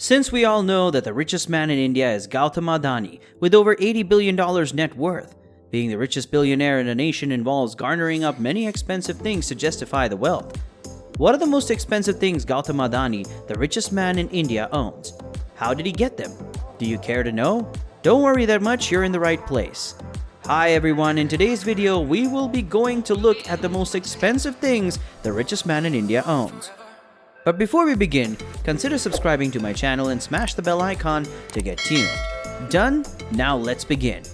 Since we all know that the richest man in India is Gautam Adani, with over $80 billion net worth, being the richest billionaire in a nation involves garnering up many expensive things to justify the wealth. What are the most expensive things Gautam Adani, the richest man in India, owns? How did he get them? Do you care to know? Don't worry that much, you're in the right place. Hi everyone, in today's video we will be going to look at the most expensive things the richest man in India owns. But before we begin, consider subscribing to my channel and smash the bell icon to get tuned. Done? Now let's begin.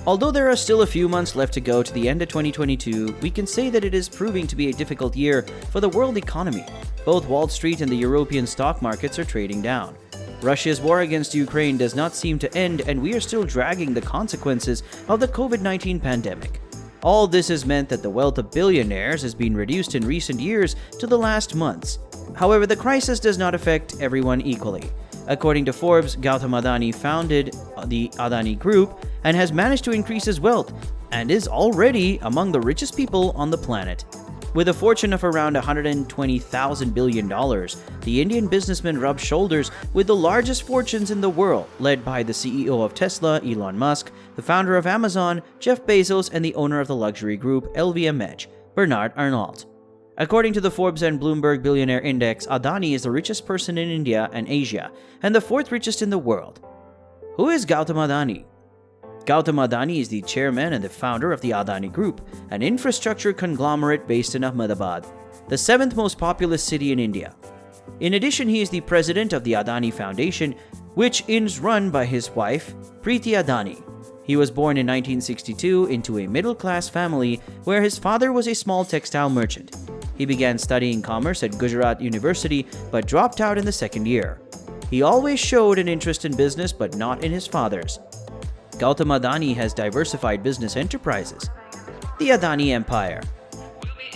Although there are still a few months left to go to the end of 2022, we can say that it is proving to be a difficult year for the world economy. Both Wall Street and the European stock markets are trading down. Russia's war against Ukraine does not seem to end, and we are still dragging the consequences of the COVID-19 pandemic. All this has meant that the wealth of billionaires has been reduced in recent years to the last months. However, the crisis does not affect everyone equally. According to Forbes, Gautam Adani founded the Adani Group and has managed to increase his wealth and is already among the richest people on the planet. With a fortune of around $120,000 billion, the Indian businessman rubs shoulders with the largest fortunes in the world, led by the CEO of Tesla, Elon Musk, the founder of Amazon, Jeff Bezos, and the owner of the luxury group LVMH, Bernard Arnault. According to the Forbes and Bloomberg Billionaire Index, Adani is the richest person in India and Asia, and the fourth richest in the world. Who is Gautam Adani? Gautam Adani is the chairman and the founder of the Adani Group, an infrastructure conglomerate based in Ahmedabad, the seventh most populous city in India. In addition, he is the president of the Adani Foundation, which is run by his wife, Preeti Adani. He was born in 1962 into a middle-class family where his father was a small textile merchant. He began studying commerce at Gujarat University but dropped out in the second year. He always showed an interest in business but not in his father's. Gautam Adani has diversified business enterprises. The Adani Empire.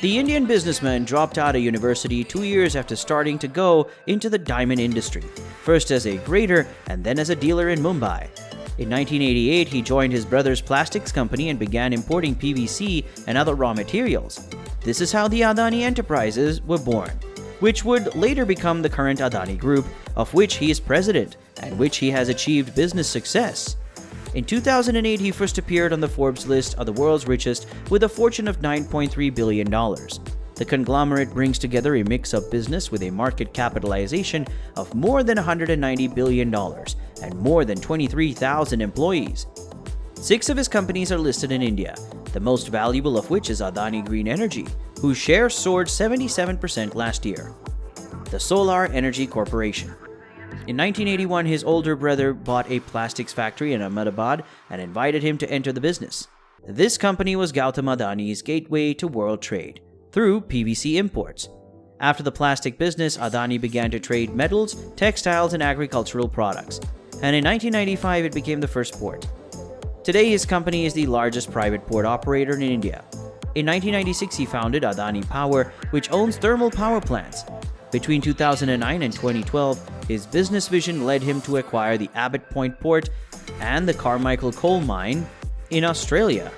The Indian businessman dropped out of university 2 years after starting to go into the diamond industry, first as a grader and then as a dealer in Mumbai. In 1988, he joined his brother's plastics company and began importing PVC and other raw materials. This is how the Adani Enterprises were born, which would later become the current Adani Group, of which he is president and which he has achieved business success. In 2008, he first appeared on the Forbes list of the world's richest with a fortune of $9.3 billion. The conglomerate brings together a mix of business with a market capitalization of more than $190 billion and more than 23,000 employees. 6 of his companies are listed in India, the most valuable of which is Adani Green Energy, whose shares soared 77% last year. The Solar Energy Corporation. In 1981, his older brother bought a plastics factory in Ahmedabad and invited him to enter the business. This company was Gautam Adani's gateway to world trade, through PVC imports. After the plastic business, Adani began to trade metals, textiles, and agricultural products, and in 1995 it became the first port. Today, his company is the largest private port operator in India. In 1996, he founded Adani Power, which owns thermal power plants. Between 2009 and 2012, his business vision led him to acquire the Abbott Point Port and the Carmichael Coal Mine in Australia.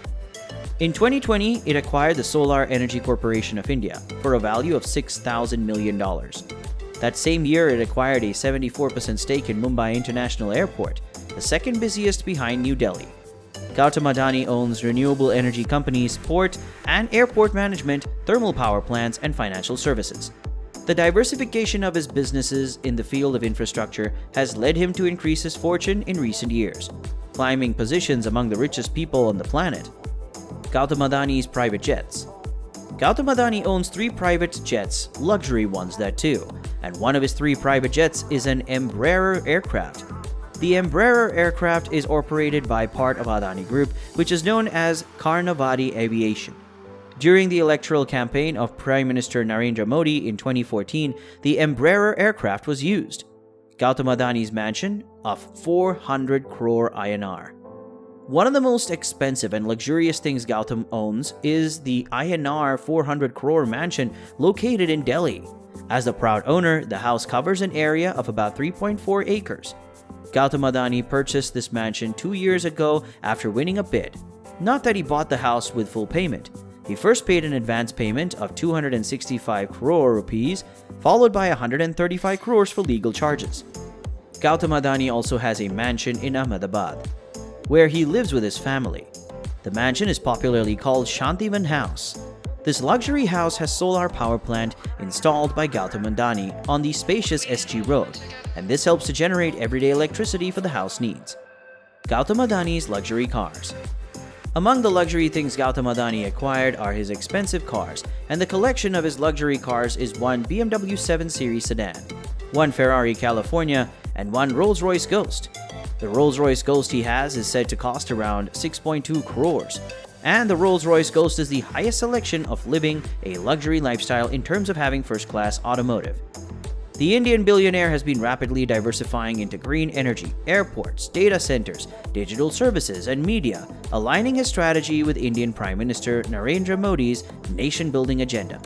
In 2020, it acquired the Solar Energy Corporation of India for a value of $6,000 million. That same year, it acquired a 74% stake in Mumbai International Airport, the second busiest behind New Delhi. Gautam Adani owns renewable energy companies, port and airport management, thermal power plants, and financial services. The diversification of his businesses in the field of infrastructure has led him to increase his fortune in recent years, climbing positions among the richest people on the planet. Gautam Adani's private jets. Gautam Adani owns 3 private jets, luxury ones that too, and one of his 3 private jets is an Embraer aircraft. The Embraer aircraft is operated by part of Adani Group, which is known as Karnavati Aviation. During the electoral campaign of Prime Minister Narendra Modi in 2014, the Embraer aircraft was used. Gautam Adani's mansion of 400 crore INR. One of the most expensive and luxurious things Gautam owns is the INR 400 crore mansion located in Delhi. As the proud owner, the house covers an area of about 3.4 acres. Gautam Adani purchased this mansion 2 years ago after winning a bid. Not that he bought the house with full payment. He first paid an advance payment of 265 crore rupees, followed by 135 crores for legal charges. Gautam Adani also has a mansion in Ahmedabad, where he lives with his family. The mansion is popularly called Shantivan House. This luxury house has solar power plant installed by Gautam Adani on the spacious SG Road, and this helps to generate everyday electricity for the house needs. Gautam Adani's luxury cars. Among the luxury things Gautam Adani acquired are his expensive cars, and the collection of his luxury cars is one BMW 7 Series sedan, one Ferrari California, and one Rolls-Royce Ghost. The Rolls-Royce Ghost he has is said to cost around 6.2 crores, and the Rolls-Royce Ghost is the highest selection of living a luxury lifestyle in terms of having first-class automotive. The Indian billionaire has been rapidly diversifying into green energy, airports, data centers, digital services, and media, aligning his strategy with Indian Prime Minister Narendra Modi's nation-building agenda.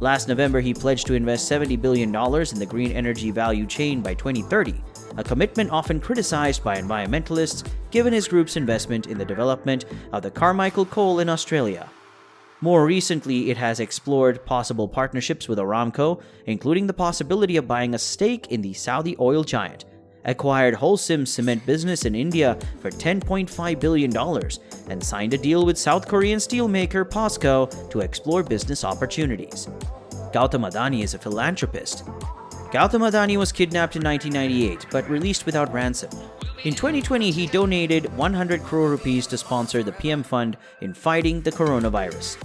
Last November, he pledged to invest $70 billion in the green energy value chain by 2030, a commitment often criticized by environmentalists given his group's investment in the development of the Carmichael coal in Australia. More recently, it has explored possible partnerships with Aramco, including the possibility of buying a stake in the Saudi oil giant, acquired Holcim cement business in India for $10.5 billion, and signed a deal with South Korean steelmaker POSCO to explore business opportunities. Gautam Adani is a philanthropist. Gautam Adani was kidnapped in 1998 but released without ransom. In 2020, he donated 100 crore rupees to sponsor the PM Fund in fighting the coronavirus.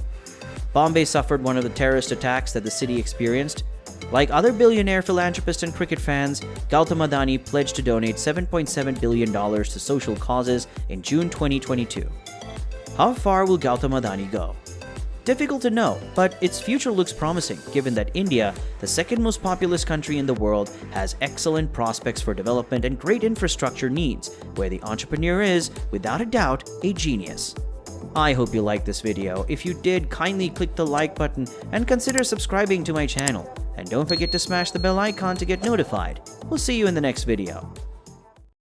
Bombay suffered one of the terrorist attacks that the city experienced. Like other billionaire philanthropists and cricket fans, Gautam Adani pledged to donate $7.7 billion to social causes in June 2022. How far will Gautam Adani go? Difficult to know, but its future looks promising given that India, the second most populous country in the world, has excellent prospects for development and great infrastructure needs, where the entrepreneur is, without a doubt, a genius. I hope you liked this video. If you did, kindly click the like button and consider subscribing to my channel. And don't forget to smash the bell icon to get notified. We'll see you in the next video.